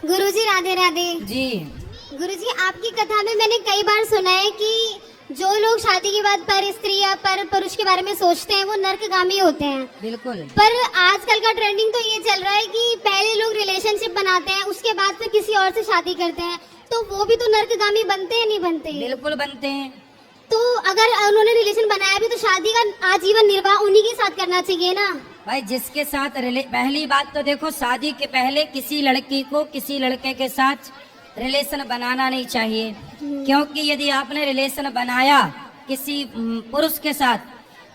गुरुजी राधे राधे। जी। गुरुजी आपकी कथा में मैंने कई बार सुना है कि जो लोग शादी के बाद पर स्त्री या पर पुरुष के बारे में सोचते हैं वो नर्कगामी होते हैं। बिल्कुल। पर आजकल का ट्रेंडिंग तो ये चल रहा है कि पहले लोग रिलेशनशिप बनाते हैं, उसके बाद फिर किसी और से शादी करते हैं, तो वो भी तो नर्कगामी बनते हैं नहीं बनते? बिल्कुल बनते हैं। तो अगर उन्होंने रिलेशन बनाया भी तो शादी का आजीवन निर्वाह उन्हीं के साथ करना चाहिए ना भाई। जिसके साथ पहली बात तो देखो, शादी के पहले किसी लड़की को किसी लड़के के साथ रिलेशन बनाना नहीं चाहिए, क्योंकि यदि आपने रिलेशन बनाया किसी पुरुष के साथ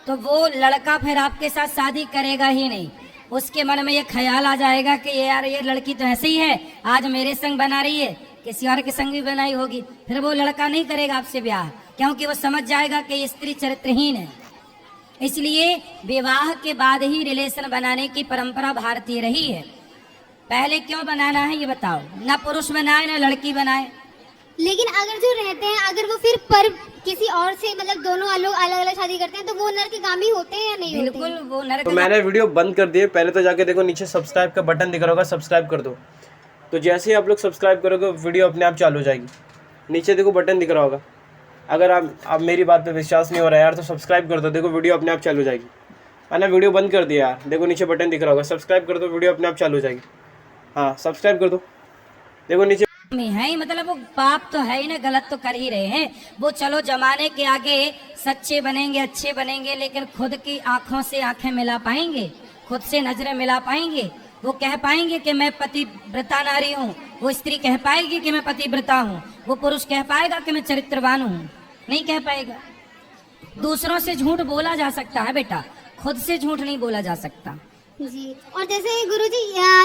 तो वो लड़का फिर आपके साथ शादी करेगा ही नहीं। उसके मन में ये ख्याल आ जाएगा कि यार ये लड़की तो ऐसे ही है, आज मेरे संग बना रही है, किसी और के संग भी बनाई होगी। फिर वो लड़का नहीं करेगा आपसे ब्याह, क्योंकि वो समझ जाएगा कि ये स्त्री चरित्रहीन है। इसलिए विवाह के बाद ही रिलेशन बनाने की परंपरा भारतीय रही है। पहले क्यों बनाना है ये बताओ? ना पुरुष बनाए ना लड़की बनाए। लेकिन अगर जो रहते हैं, अगर वो फिर पर किसी और से मतलब दोनों लोग अलग अलग शादी करते हैं तो वो नर्कगामी होते हैं या नहीं? बिल्कुल होते? वो नरक। तो मैंने वीडियो बंद कर दिए। पहले तो जाके देखो नीचे सब्सक्राइब का बटन दिख रहा होगा, सब्सक्राइब कर दो। तो जैसे ही आप लोग सब्सक्राइब करोगे वीडियो अपने आप चालू हो जाएगी। नीचे देखो बटन दिख रहा होगा। अगर आप मेरी बात पे विश्वास नहीं हो रहा है यार तो सब्सक्राइब कर दो, देखो वीडियो अपने आप चालू हो जाएगी। मैंने वीडियो बंद कर दिया यार, देखो नीचे बटन दिख रहा होगा, सब्सक्राइब कर दो, वीडियो अपने आप चालू हो जाएगी। हाँ सब्सक्राइब कर दो, देखो नीचे में है ही, मतलब वो पाप तो है ही ना, गलत तो कर ही रहे हैं वो। चलो जमाने के आगे सच्चे बनेंगे, अच्छे बनेंगे, लेकिन खुद की आंखों से आंखें मिला पाएंगे, खुद से नजरें मिला पाएंगे? वो कह पाएंगे कि मैं पतिव्रता नारी हूँ? वो स्त्री कह पाएगी कि मैं पतिव्रता हूँ? वो पुरुष कह पाएगा कि मैं चरित्रवान हूँ? नहीं कह पाएगा। दूसरों से झूठ बोला जा सकता है बेटा, खुद से झूठ नहीं बोला जा सकता। जी। और जैसे गुरुजी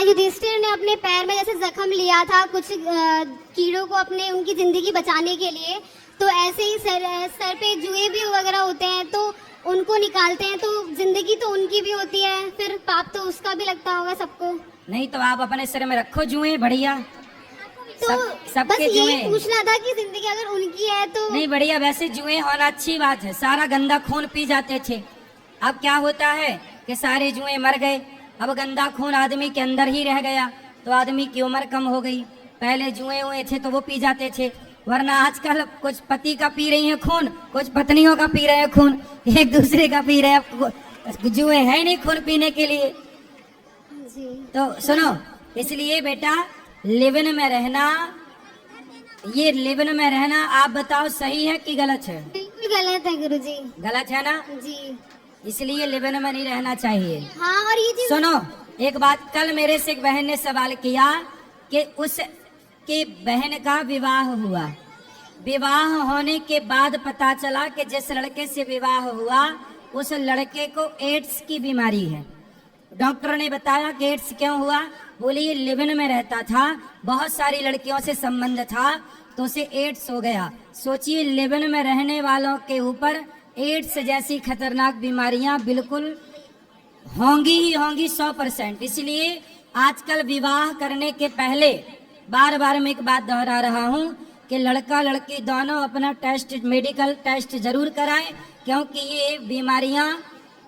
युधिष्ठिर ने अपने पैर में जैसे जख्म लिया था कुछ कीड़ों को अपने उनकी जिंदगी बचाने के लिए, तो ऐसे ही सर पे जुए भी वगैरह होते हैं तो उनको निकालते हैं, तो जिंदगी तो उनकी भी होती है, फिर पाप तो उसका भी लगता होगा सबको। नहीं तो आप अपने सिर में रखो जुए, बढ़िया। तो बस सबके यही जुए पूछना था कि जिंदगी अगर उनकी है तो नहीं, बढ़िया। वैसे जुए होना अच्छी बात है, सारा गंदा खून पी जाते थे। अब क्या होता है कि सारे जुए मर गए, अब गंदा खून आदमी के अंदर ही रह गया, तो आदमी की उम्र कम हो गई। पहले जुए हुए थे तो वो पी जाते थे, वरना आजकल कुछ पति का पी रही है खून, कुछ पत्नियों का पी रहे हैं खून, एक दूसरे का पी रहे हैं। जुए है नहीं खून पीने के लिए। जी। तो सुनो, इसलिए बेटा लिविन में रहना, ये लिविन में रहना आप बताओ सही है कि गलत है? बिल्कुल गलत है गुरुजी। गलत है ना? जी। इसलिए लिविन में नहीं रहना चाहिए। हाँ और ये चीज सुनो एक बात, कल मेरे से एक बहन ने सवाल किया कि उसके बहन का विवाह हुआ, विवाह होने के बाद पता चला कि जिस लड़के से विवाह हुआ उस लड़के को एड्स की बीमारी है। डॉक्टर ने बताया कि एड्स क्यों हुआ? बोली ये लिविन में रहता था, बहुत सारी लड़कियों से संबंध था तो उसे एड्स हो गया। सोचिए लिविन में रहने वालों के ऊपर एड्स जैसी खतरनाक बीमारियां बिल्कुल होंगी ही होंगी 100%। इसलिए आजकल विवाह करने के पहले बार बार मैं एक बात दोहरा रहा हूं कि लड़का लड़की दोनों अपना टेस्ट, मेडिकल टेस्ट जरूर कराएं, क्योंकि ये बीमारियां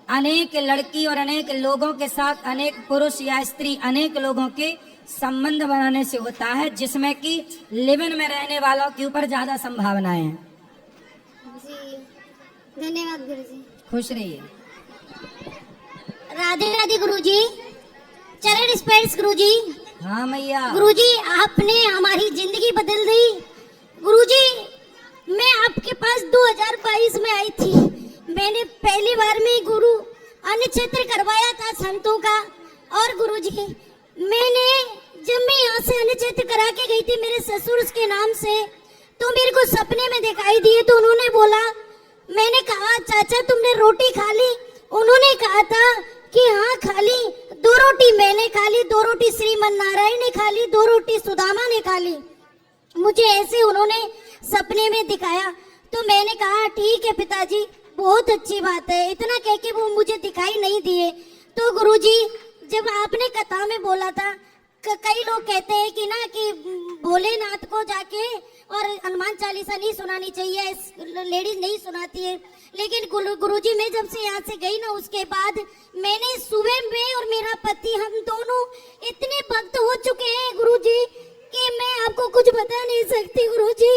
अनेक लड़की और अनेक लोगों के साथ, अनेक पुरुष या स्त्री, अनेक लोगों के संबंध बनाने से होता है, जिसमें कि लिविन में रहने वालों के ऊपर ज्यादा संभावनाएं हैं। जी। धन्यवाद गुरुजी। खुश रहिए। राधे राधे गुरुजी। चरण स्पर्श गुरुजी। हाँ मैया। गुरुजी आपने हमारी जिंदगी बदल दी। गुरुजी मैं आपके पास 2022 में आई थी, मैंने पहली बार में गुरु अन्नछत्र करवाया था संतों का। और गुरुजी मैंने जब मैं यहाँ से अन्नछत्र करा के गई थी मेरे ससुर के नाम से, तो मेरे को सपने में दिखाई दिए, तो उन्होंने बोला, मैंने कहा चाचा तुमने रोटी खा ली? उन्होंने कहा था कि हाँ खा ली। 2 रोटी मैंने खा ली, 2 रोटी श्रीमन नारायण ने खा ली, 2 रोटी सुदामा ने खा ली। मुझे ऐसे उन्होंने सपने में दिखाया, तो मैंने कहा ठीक है पिताजी, बहुत अच्छी बात है। इतना कह के वो मुझे दिखाई नहीं दिए। तो गुरुजी जब आपने कथा में बोला था, कई लोग कहते हैं कि ना कि भोलेनाथ को जाके और हनुमान चालीसा नहीं सुनानी चाहिए, लेडीज नहीं सुनाती है, लेकिन गुरुजी मैं जब से यहाँ से गई ना उसके बाद मैंने सुबह में और मेरा पति हम दोनों इतने भक्त हो चुके हैं गुरुजी नहीं सकती गुरुजी।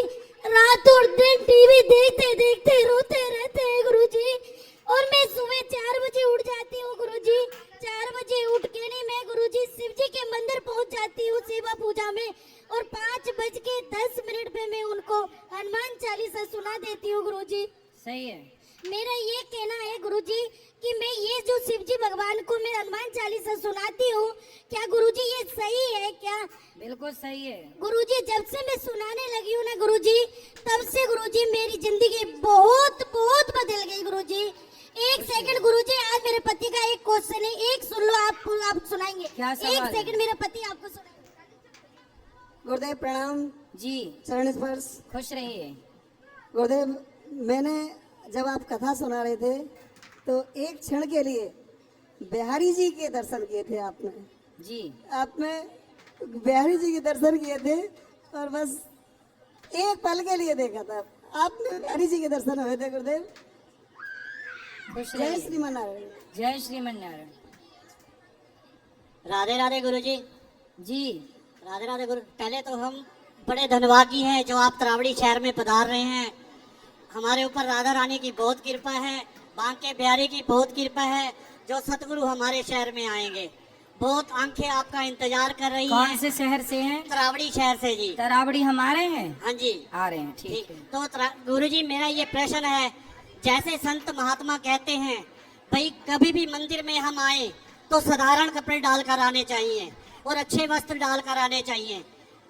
रात और दिन टीवी देखते देखते रोते रहते हैं गुरुजी। और मैं सुबह 4 बजे उठ जाती हूँ गुरुजी। 4 बजे उठ के नहीं मैं गुरुजी शिव जी के मंदिर पहुँच जाती हूँ सेवा पूजा में। और 5:10 पे मैं उनको हनुमान चालीसा सुना देती हूँ गुरुजी। सही है। मेरा ये कहना है गुरुजी कि मैं ये जो शिव जी भगवान को मैं हनुमान चालीसा सुनाती हूँ, क्या गुरुजी ये सही है क्या? बिल्कुल सही है गुरुजी। जब से मैं सुनाने लगी हूँ ना गुरुजी, तब से गुरुजी मेरी जिंदगी बहुत बहुत बदल गई गुरुजी। एक सेकंड गुरुजी, आज मेरे पति का एक क्वेश्चन है, एक सुन लो, आप सुनाएंगे। क्या सवाल एक है? सेकंड मेरा पति आपको सुनाएंगे। गुरुदेव प्रणाम। जी, चरण स्पर्श। खुश रहिए। गुरुदेव, मैंने जब आप कथा सुना रहे थे तो एक क्षण के लिए बिहारी जी के दर्शन किए थे आपने। जी, आपने बिहारी जी के दर्शन किए थे और बस एक पल के लिए देखा था आपने, बिहारी जी के दर्शन हुए थे गुरुदेव। खुश जय रहिए। श्रीमान नारायण। जय श्रीमन नारायण। राधे राधे गुरुजी। जी, राधे राधे गुरु। पहले तो हम बड़े धन्यवादी हैं जो आप तरावड़ी शहर में पधार रहे हैं। हमारे ऊपर राधा रानी की बहुत कृपा है, बांके बिहारी की बहुत कृपा है जो सतगुरु हमारे शहर में आएंगे। बहुत आंखें आपका इंतजार कर रही कौन हैं। से शहर से हैं? तरावड़ी शहर से जी। तरावड़ी हमारे हैं। हाँ जी, आ रहे हैं, ठीक ठीक। है। तो गुरुजी, मेरा ये प्रश्न है, जैसे संत महात्मा कहते हैं भाई कभी भी मंदिर में हम आए तो साधारण कपड़े डालकर आने चाहिए और अच्छे वस्त्र डालकर आने चाहिए।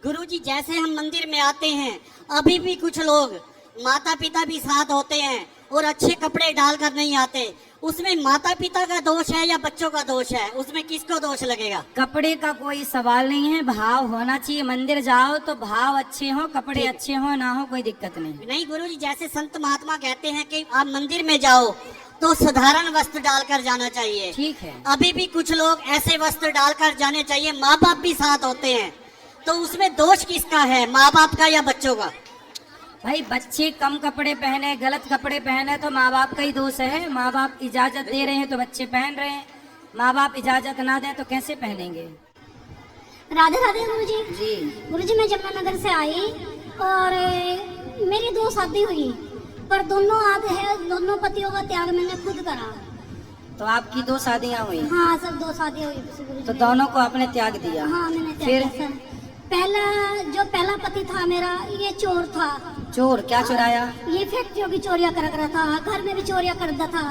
गुरुजी, जैसे हम मंदिर में आते हैं, अभी भी कुछ लोग माता पिता भी साथ होते हैं और अच्छे कपड़े डालकर नहीं आते। उसमें माता पिता का दोष है या बच्चों का दोष है? उसमें किसको दोष लगेगा? कपड़े का कोई सवाल नहीं है, भाव होना चाहिए। मंदिर जाओ तो भाव अच्छे हो, कपड़े ठीक। अच्छे हो, ना हो कोई दिक्कत नहीं। नहीं गुरुजी, जैसे संत महात्मा कहते हैं कि आप मंदिर में जाओ तो साधारण वस्त्र डालकर जाना चाहिए। ठीक है। अभी भी कुछ लोग ऐसे वस्त्र डालकर जाने चाहिए, माँ बाप भी साथ होते हैं, तो उसमें दोष किसका है, माँ बाप का या बच्चों का? भाई बच्चे कम कपड़े पहने, गलत कपड़े पहने तो माँ बाप का ही दोष है। माँ बाप इजाजत दे रहे हैं तो बच्चे पहन रहे हैं, माँ बाप इजाजत ना दें तो कैसे पहनेंगे? राधे राधे गुरुजी। जी, गुरुजी, मैं जमुनानगर से आई और मेरी 2 शादी हुई, पर दोनों पतियों का त्याग मैंने खुद करा। तो आपकी 2 शादियाँ हुई? हाँ, सब 2 शादियाँ हुई गुरुजी। तो दोनों को आपने त्याग दिया? हाँ, मैंने त्याग फिर? किया सर। पहला पति था मेरा, ये चोर था। चोर क्या चुराया? ये फैक्ट्रियों की चोरियां कर रहा था, घर में भी चोरियां करता था,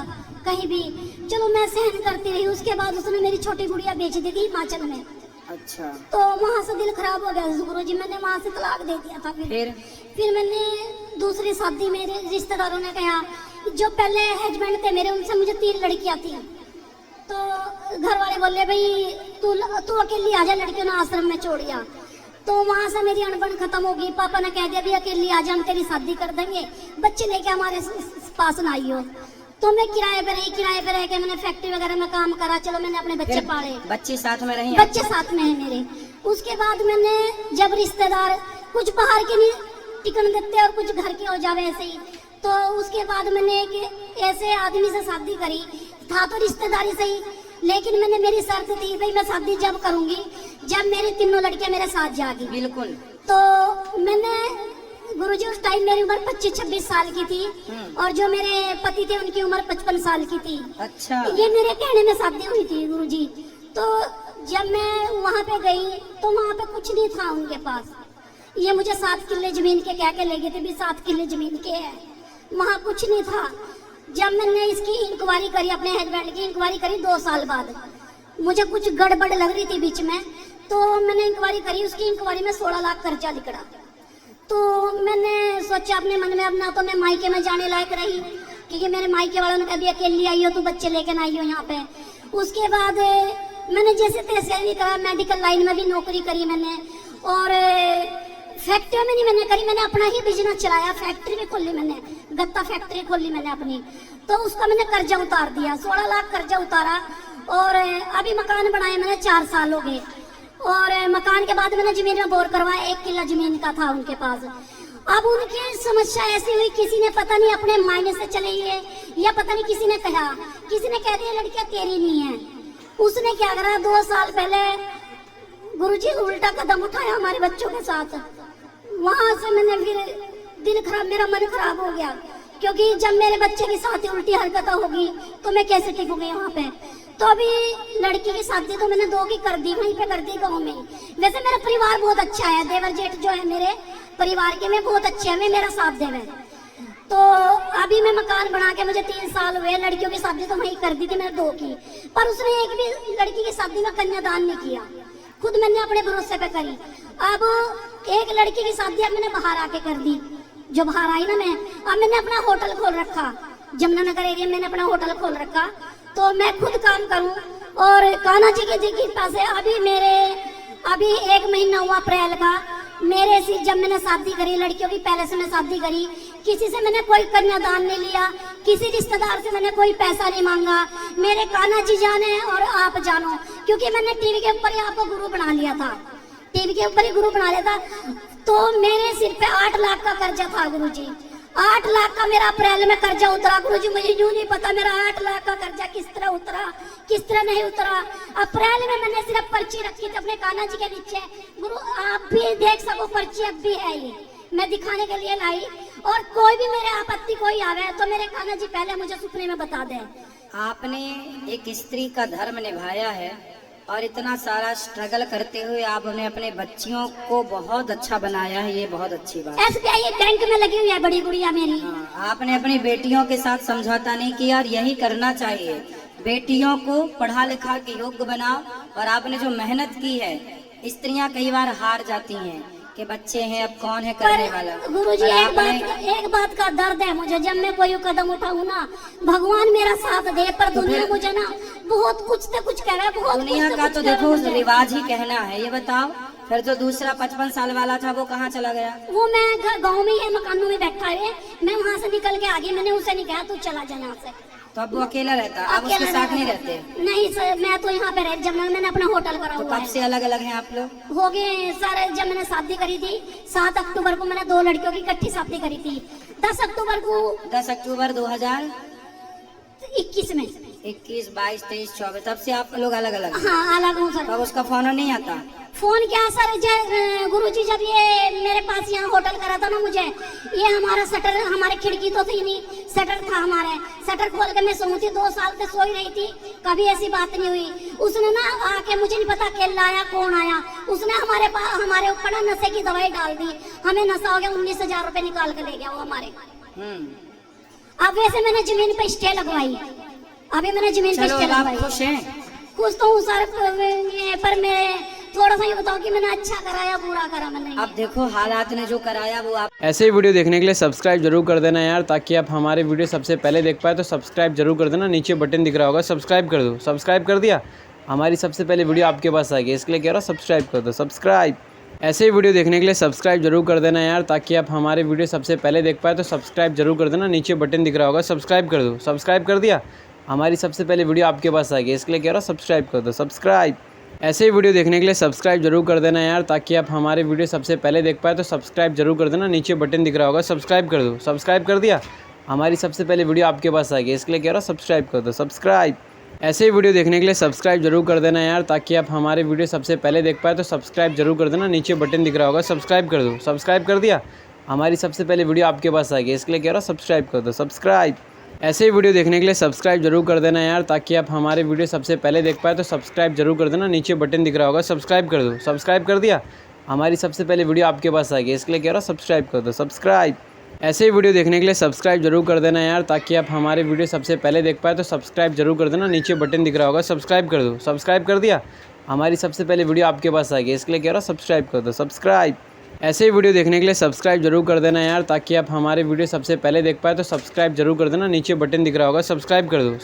कहीं भी। चलो मैं सहन करती रही। उसके बाद उसने मेरी छोटी गुड़िया बेच दी थी हिमाचल में। अच्छा, तो वहाँ से दिल खराब हो गया गुरुजी, मैंने वहाँ से तलाक दे दिया था। फिर मैंने दूसरी शादी, मेरे रिश्तेदारों ने कहा, जो पहले हस्बैंड थे मेरे, उनसे मुझे 3 लड़कियाँ थी। तो घर वाले बोले भाई तू अकेली आ जा, लड़कियों ने आश्रम में छोड़िया। तो वहाँ से मेरी अनबन खत्म हो गई। पापा ने कह दिया भी अकेली आ जा, हम तेरी शादी कर देंगे, बच्चे लेके हमारे पास ना आइयो। तो मैं किराए पे रह के मैंने फैक्ट्री वगैरह में काम करा। चलो मैंने अपने बच्चे पाले, बच्चे साथ में रहे? बच्चे साथ में है मेरे। उसके बाद मैंने जब रिश्तेदार कुछ बाहर के नहीं टिकन देते और कुछ घर के हो जावे ऐसे ही, तो उसके बाद मैंने एक ऐसे आदमी से शादी करी। था तो रिश्तेदारी से ही, लेकिन मैंने मेरी शर्त थी भाई मैं शादी जब करूंगी जब मेरी 3 लड़कियां मेरे साथ जाएगी। बिल्कुल। तो मैंने गुरुजी, उस टाइम मेरी उम्र 25-26 साल की थी और जो मेरे पति थे उनकी उम्र 55 साल की थी। अच्छा, ये मेरे कहने में शादी हुई थी गुरुजी। तो जब मैं वहाँ पे गई तो वहाँ पे कुछ नहीं था उनके पास। ये मुझे 7 किले जमीन के कह के ले गए थे, भी 7 किले जमीन के है, वहाँ कुछ नहीं था। जब मैंने इसकी इंक्वायरी करी, अपने हस्बैंड की इंक्वायरी करी 2 साल बाद, मुझे कुछ गड़बड़ लग रही थी बीच में, तो मैंने इंक्वायरी करी। उसकी इंक्वायरी में 16 लाख खर्चा निकला। तो मैंने सोचा अपने मन में, अब ना तो मैं मायके में जाने लायक रही, क्योंकि मेरे मायके वालों ने कभी अकेली आई हो तो बच्चे लेके ना आई हो यहाँ पे। उसके बाद मैंने जैसे तैसे भी करा, मेडिकल लाइन में भी नौकरी करी मैंने, और फैक्ट्री में नहीं मैंने करी, मैंने अपना ही बिजनेस चलाया। फैक्ट्री भी खोली मैंने, गत्ता फैक्ट्री खोली मैंने अपनी। तो उसका मैंने कर्जा उतार दिया, 16 लाख कर्जा उतारा। और अभी मकान बनाए मैंने 4 साल हो गए। और मकान के बाद मैंने जमीन में बोर करवाया, 1 किला जमीन का था उनके पास। अब उनकी समस्या ऐसी हुई, किसी ने पता नहीं अपने मायने से चले गए या पता नहीं किसी ने कहा, किसी ने कह दिया लड़कियां तेरी नहीं है। उसने क्या करा, 2 साल पहले गुरुजी उल्टा कदम उठाया हमारे बच्चों के साथ। वहां से मैंने फिर दिल खराब, मेरा मन खराब हो गया, क्योंकि जब मेरे बच्चे की शादी उल्टी हरकत होगी तो मैं कैसे टिकूंगी वहाँ पे। तो अभी लड़की की शादी तो मैंने 2 की कर दी, वहीं पे कर दी गाँव में ही। वैसे मेरा परिवार बहुत अच्छा है, देवर जेठ जो है मेरे परिवार के में बहुत अच्छे हैं, वे मेरा साथ देवे। तो अभी मैं मकान बना के मुझे 3 साल हुए, लड़कियों की शादी तो वहीं कर दी थी मैंने 2 की, पर उसने एक भी लड़की की शादी में कन्यादान नहीं किया, खुद मैंने अपने भरोसे पे करी। अब एक लड़की की शादी अब मैंने बाहर आके कर दी, जो बाहर आई ना मैं, अब मैंने अपना होटल खोल रखा जमुनानगर एरिया में, मैंने अपना होटल खोल रखा, तो मैं खुद काम करूं। और कान्हा जी की कृपा से अभी 1 महीना हुआ अप्रैल का, मेरे से जब मैंने शादी करी लड़कियों की, पहले से मैं शादी करी, किसी से मैंने कोई कन्यादान नहीं लिया, किसी रिश्तेदार से मैंने कोई पैसा नहीं मांगा। मेरे कान्हा जी जाने और आप जानो, क्योंकि मैंने टीवी के ऊपर ही आपको गुरु बना लिया था, टीवी के ऊपर ही गुरु बना लिया था। तो मेरे सिर पे 8 लाख का कर्जा था गुरुजी, 8 लाख का मेरा अप्रैल में कर्जा उतरा। गुरुजी मुझे यूं नहीं पता मेरा 8 लाख का कर्जा किस तरह उतरा, किस तरह नहीं उतरा। अप्रैल में मैंने सिर्फ पर्ची रखी थी अपने कान्हा जी के नीचे, गुरु आप भी देख सको पर्ची अब भी है, ये मैं दिखाने के लिए लाई। और कोई भी मेरे आपत्ति कोई आवे तो मेरे कान्हा जी पहले मुझे सुपने में बता दे। आपने एक स्त्री का धर्म निभाया है और इतना सारा स्ट्रगल करते हुए आपने अपने बच्चियों को बहुत अच्छा बनाया है, ये बहुत अच्छी बात है। SBI बैंक में लगी हुई है बड़ी गुड़िया मेरी। हाँ, आपने अपनी बेटियों के साथ समझौता नहीं किया और यही करना चाहिए। बेटियों को पढ़ा लिखा के योग्य बनाओ। और आपने जो मेहनत की है, स्त्रियां कई बार हार जाती हैं कि बच्चे हैं अब कौन है करने वाला। गुरुजी एक बात का दर्द है मुझे, जब मैं कोई कदम उठाऊं ना, भगवान मेरा साथ दे, पर दुनिया मुझे ना बहुत कुछ से कुछ कह रहा है, बहुत दुनिया का तो देखो रिवाज ही कहना है। ये बताओ फिर जो दूसरा 55 साल वाला था वो कहाँ चला गया? वो मैं गाँव में ही मकानों में बैठा है, मैं वहाँ से निकल के आ गई, मैंने उसे नहीं कहा तू चला जा यहाँ से। तो अब वो अकेला रहता, अब उसके साथ नहीं रहते? नहीं सर, मैं तो यहाँ पे रह, जब मैंने अपना होटल करा हुआ है। कब से अलग अलग हैं आप लोग? हो गए सर, जब मैंने शादी करी थी 7 अक्टूबर को मैंने 2 लड़कियों की इकट्ठी शादी करी थी। 10 अक्टूबर 2021 में 21, 22, 23, 24 तब से आप लोग अलग अलग? हाँ अलग हूँ सर। तब उसका फोन नहीं आता? फोन क्या सर, गुरुजी जब ये मेरे पास यहाँ होटल करा था ना मुझे, ये हमारा शटर, हमारे खिड़की तो थी नहीं, शटर था हमारे, शटर खोल के मैं सोई थी, 2 साल से सोई रही थी, कभी ऐसी बात नहीं हुई। उसने ना आके, मुझे नहीं पता खेल आया कौन आया, उसने हमारे ऊपर ना नशे की दवाई डाल दी, हमें नशा हो गया, 19,000 रुपए निकाल के ले गया वो हमारे। अब वैसे मैंने जमीन पे स्टे लगवाई, अभी मैंने जमीन पे स्टे लगवाई। खुश हैं? खुश तो हूँ सर, पर मैं थोड़ा सा ये बताओ कि मैंने अच्छा कराया बुरा करा मैंने? अब देखो हालात ने जो कराया वो आप। ऐसे ही वीडियो देखने के लिए सब्सक्राइब जरूर कर देना यार, ताकि आप हमारे वीडियो सबसे पहले देख पाए। तो सब्सक्राइब जरूर कर देना, नीचे बटन दिख रहा होगा, सब्सक्राइब कर दो। सब्सक्राइब कर दिया, हमारी सबसे पहले वीडियो आपके पास आएगी, इसके लिए कह रहा हूँ सब्सक्राइब कर दो, सब्सक्राइब। ऐसे ही वीडियो देखने के लिए सब्सक्राइब जरूर कर देना यार, ताकि आप हमारे वीडियो सबसे पहले देख पाए। तो सब्सक्राइब जरूर कर देना, नीचे बटन दिख रहा होगा, सब्सक्राइब कर दो। सब्सक्राइब कर दिया, हमारी सबसे पहले वीडियो आपके पास आएगी, इसके लिए कह रहा हूँ सब्सक्राइब कर दो, सब्सक्राइब। ऐसे ही वीडियो देखने के लिए सब्सक्राइब जरूर कर देना यार, ताकि आप हमारे वीडियो सबसे पहले देख पाए। तो सब्सक्राइब जरूर कर देना, नीचे बटन दिख रहा होगा, सब्सक्राइब कर दो। सब्सक्राइब कर दिया, हमारी सबसे पहले वीडियो आपके पास आएगी, इसके लिए कह रहा हूँ सब्सक्राइब कर दो, सब्सक्राइब। ऐसे ही वीडियो देखने के लिए सब्सक्राइब जरूर कर देना यार, ताकि आप हमारे वीडियो सबसे पहले देख पाए। तो सब्सक्राइब जरूर कर देना, नीचे बटन दिख रहा होगा, सब्सक्राइब कर दो। सब्सक्राइब कर दिया, हमारी सबसे पहले वीडियो आपके पास आएगी, इसके लिए कह रहा हूँ सब्सक्राइब कर दो, सब्सक्राइब। ऐसे ही वीडियो देखने के लिए सब्सक्राइब जरूर कर देना यार, ताकि आप हमारे वीडियो सबसे पहले देख पाए। तो सब्सक्राइब जरूर कर देना, नीचे बटन दिख रहा होगा, सब्सक्राइब कर दो। सब्सक्राइब कर दिया, हमारी सबसे पहले वीडियो आपके पास आएगी, इसके लिए कह रहा हूँ सब्सक्राइब कर दो, सब्सक्राइब। ऐसे ही वीडियो देखने के लिए सब्सक्राइब जरूर कर देना यार, ताकि आप हमारे वीडियो सबसे पहले देख पाए। तो सब्सक्राइब जरूर कर देना, नीचे बटन दिख रहा होगा, सब्सक्राइब कर दो। सब्सक्राइब कर दिया, हमारी सबसे पहले वीडियो आपके पास आएगी, इसके लिए कह रहा हूँ सब्सक्राइब कर दो, सब्सक्राइब। ऐसे ही वीडियो देखने के लिए सब्सक्राइब जरूर कर देना यार, ताकि आप हमारे वीडियो सबसे पहले देख पाए। तो सब्सक्राइब जरूर कर देना, नीचे बटन दिख रहा होगा, सब्सक्राइब कर दो।